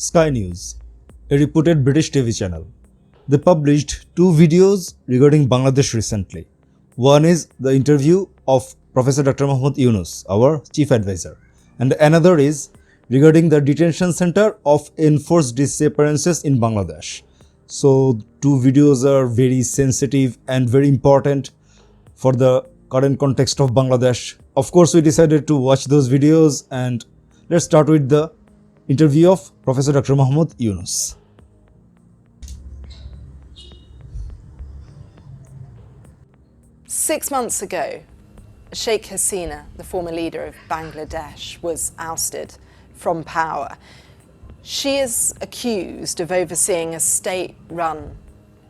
Sky News, a reputed British TV channel. They published two videos regarding Bangladesh recently. One is the interview of Professor Dr. Yunus, our chief advisor, and another is regarding the detention center of enforced disappearances in Bangladesh. So, two videos are very sensitive and very important for the current context of Bangladesh. Of course, we decided to watch those videos, and let's start with the interview of Professor Dr. Yunus. Six months ago, Sheikh Hasina, the former leader of Bangladesh, was ousted from power. She is accused of overseeing a state-run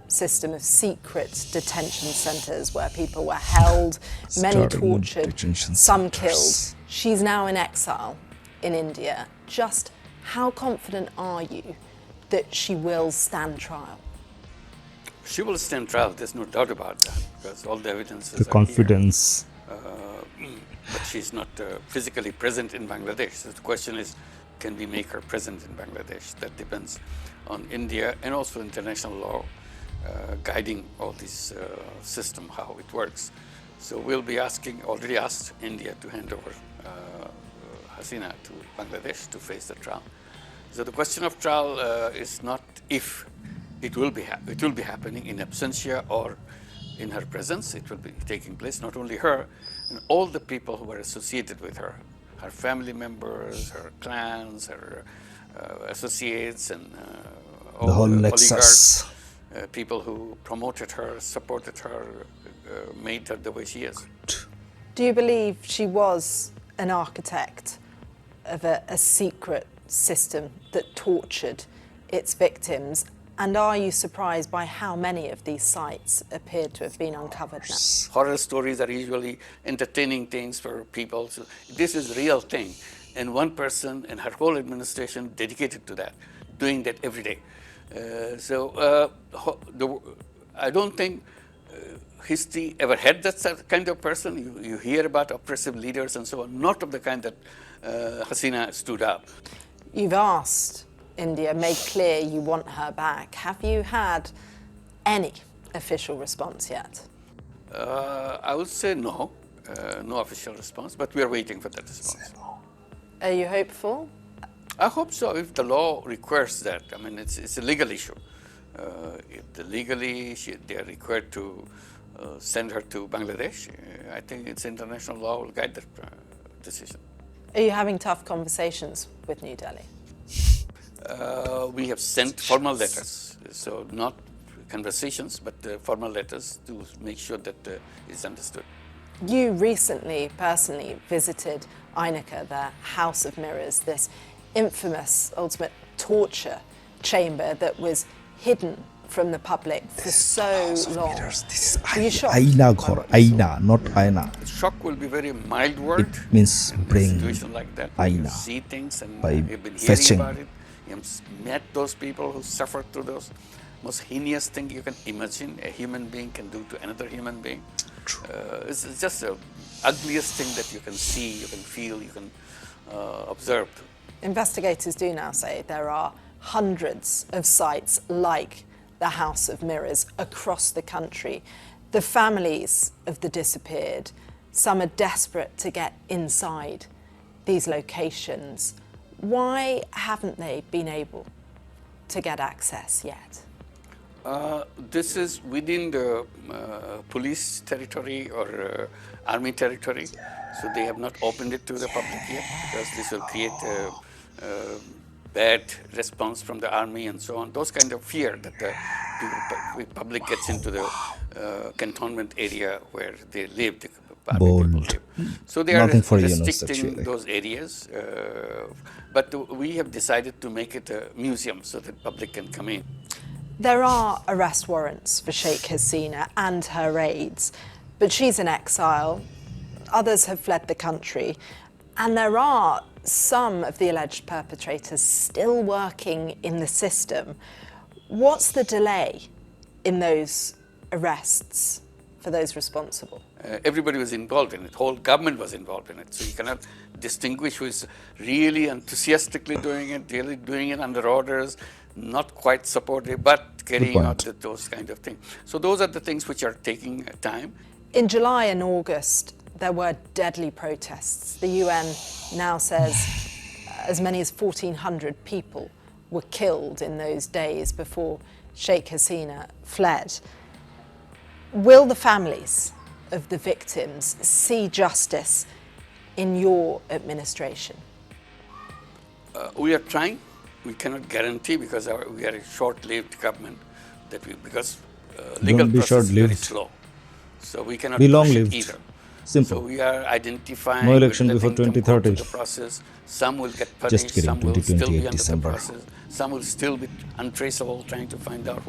system of secret detention centres where people were held, many tortured, some killed. She's now in exile in India. Just how confident are you that she will stand trial? She will stand trial, there's no doubt about that, because all the evidence is The confidence. But she's not physically present in Bangladesh. So the question is, can we make her present in Bangladesh? That depends on India and also international law guiding all this system, how it works. So we'll be already asked India to hand over Hasina to Bangladesh to face the trial. So the question of trial is not if it will be happening in absentia or in her presence. It will be taking place, not only her, and all the people who were associated with her family members, her clans, her associates, and all the whole oligarchs, people who promoted her, supported her, made her the way she is. Do you believe she was an architect of a secret system that tortured its victims? And are you surprised by how many of these sites appear to have been uncovered now? Horror stories are usually entertaining things for people. So this is a real thing. And one person and her whole administration dedicated to that, doing that every day. I don't think history ever had that kind of person. You hear about oppressive leaders and so on, not of the kind that Hasina stood up. You've asked India, made clear you want her back. Have you had any official response yet? I would say no, no official response, but we are waiting for that response. Are you hopeful? I hope so, if the law requires that. I mean, it's a legal issue. If legally they are required to send her to Bangladesh, I think it's international law will guide that decision. Are you having tough conversations with New Delhi? We have sent formal letters, so not conversations, but formal letters to make sure that it's understood. You recently, personally, visited Aynaghar, the House of Mirrors, this infamous, ultimate torture chamber that was hidden from the public for so long. This is Were you shocked? Aynaghar, Ayna, not Ayna. Shock will be a very mild word. It means in a bring situation like that. Ayna You see things and by you've been fetching. hearing about it. You've met those people who suffered through those most heinous things you can imagine a human being can do to another human being. It's just the ugliest thing that you can see, you can feel, you can observe. Investigators do now say there are hundreds of sites like the House of Mirrors across the country. The families of the disappeared, some are desperate to get inside these locations. Why haven't they been able to get access yet? This is within the police territory or army territory, so they have not opened it to the public yet, because this will create a bad response from the army and so on. Those kind of fear that the public gets into the cantonment area where they live, the army people live. So they are restricting those areas, but we have decided to make it a museum so that public can come in. There are arrest warrants for Sheikh Hasina and her aides, but she's in exile. Others have fled the country, and there are some of the alleged perpetrators still working in the system. What's the delay in those arrests for for those responsible? Everybody was involved in it. Whole government was involved in it. So you cannot distinguish who is really enthusiastically doing it, really doing it under orders, not quite supportive, but carrying out those kind of things. So those are the things which are taking time. In July and August, there were deadly protests. The UN now says as many as 1,400 people were killed in those days before Sheikh Hasina fled. Will the families of the victims see justice in your administration? We are trying. We cannot guarantee because we are a short-lived government because legal process is very slow. So we cannot be push it long-lived. either. Simple. So we are identifying. No election before letting them go 2030. through the process. Some will get Just punished. kidding, Some will still 2028 be under December. the process. Some will still be untraceable, trying to find out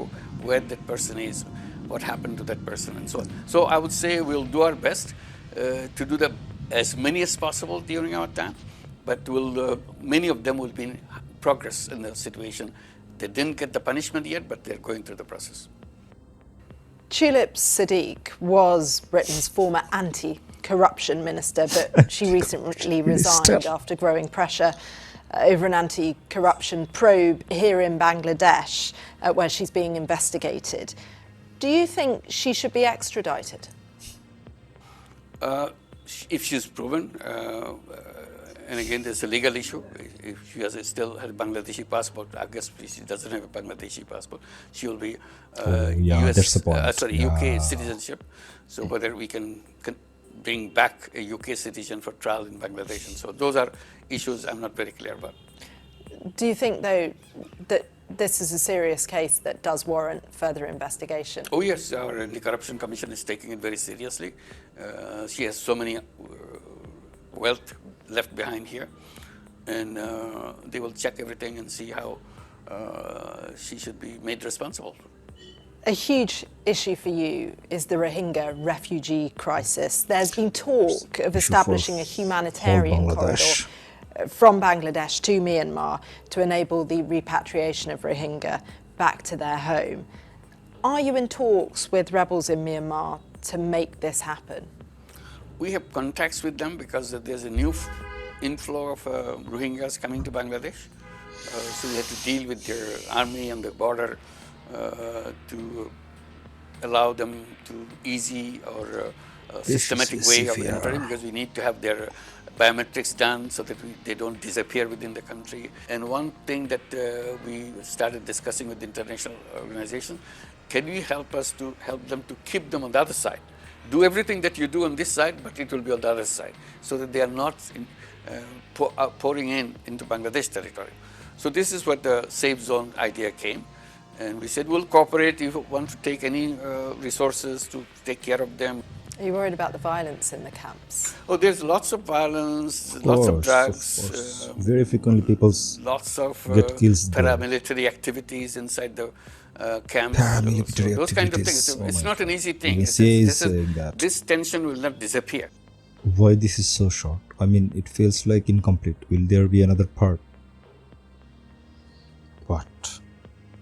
where that person is, what happened to that person, and so on. So I would say we'll do our best to do as many as possible during our time, but many of them will be in progress in the situation. They didn't get the punishment yet, but they're going through the process. Tulip Siddiq was Britain's former anti-corruption minister, but she recently resigned after growing pressure over an anti-corruption probe here in Bangladesh, where she's being investigated. Do you think she should be extradited? If she's proven, and again, there's a legal issue. If she still has a Bangladeshi passport, I guess she doesn't have a Bangladeshi passport. She will be that's the point. UK citizenship. So whether we can bring back a UK citizen for trial in Bangladesh, and so those are issues I'm not very clear about. Do you think, though, that this is a serious case that does warrant further investigation? Oh yes, our Anti-Corruption Commission is taking it very seriously. She has so many wealth left behind here, and they will check everything and see how she should be made responsible. A huge issue for you is the Rohingya refugee crisis. There's been talk of establishing a humanitarian corridor from Bangladesh to Myanmar to enable the repatriation of Rohingya back to their home. Are you in talks with rebels in Myanmar to make this happen? We have contacts with them because there's a new inflow of Rohingyas coming to Bangladesh. So we have to deal with their army on the border to allow them to easy or systematic way of entering, because we need to have their biometrics done so that they don't disappear within the country. And one thing that we started discussing with the international organization, can you help us to help them to keep them on the other side? Do everything that you do on this side, but it will be on the other side, so that they are not pouring into Bangladesh territory. So this is what the safe zone idea came. And we said, we'll cooperate if you want to take any resources to take care of them. Are you worried about the violence in the camps? Oh, there's lots of violence, lots of drugs. Very frequently people lots of get killed paramilitary activities inside the camps. Paramilitary those kind of activities. things. It's not an easy thing. This tension will not disappear. Why this is so short? I mean, it feels like incomplete. Will there be another part? What?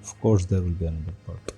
Of course there will be another part.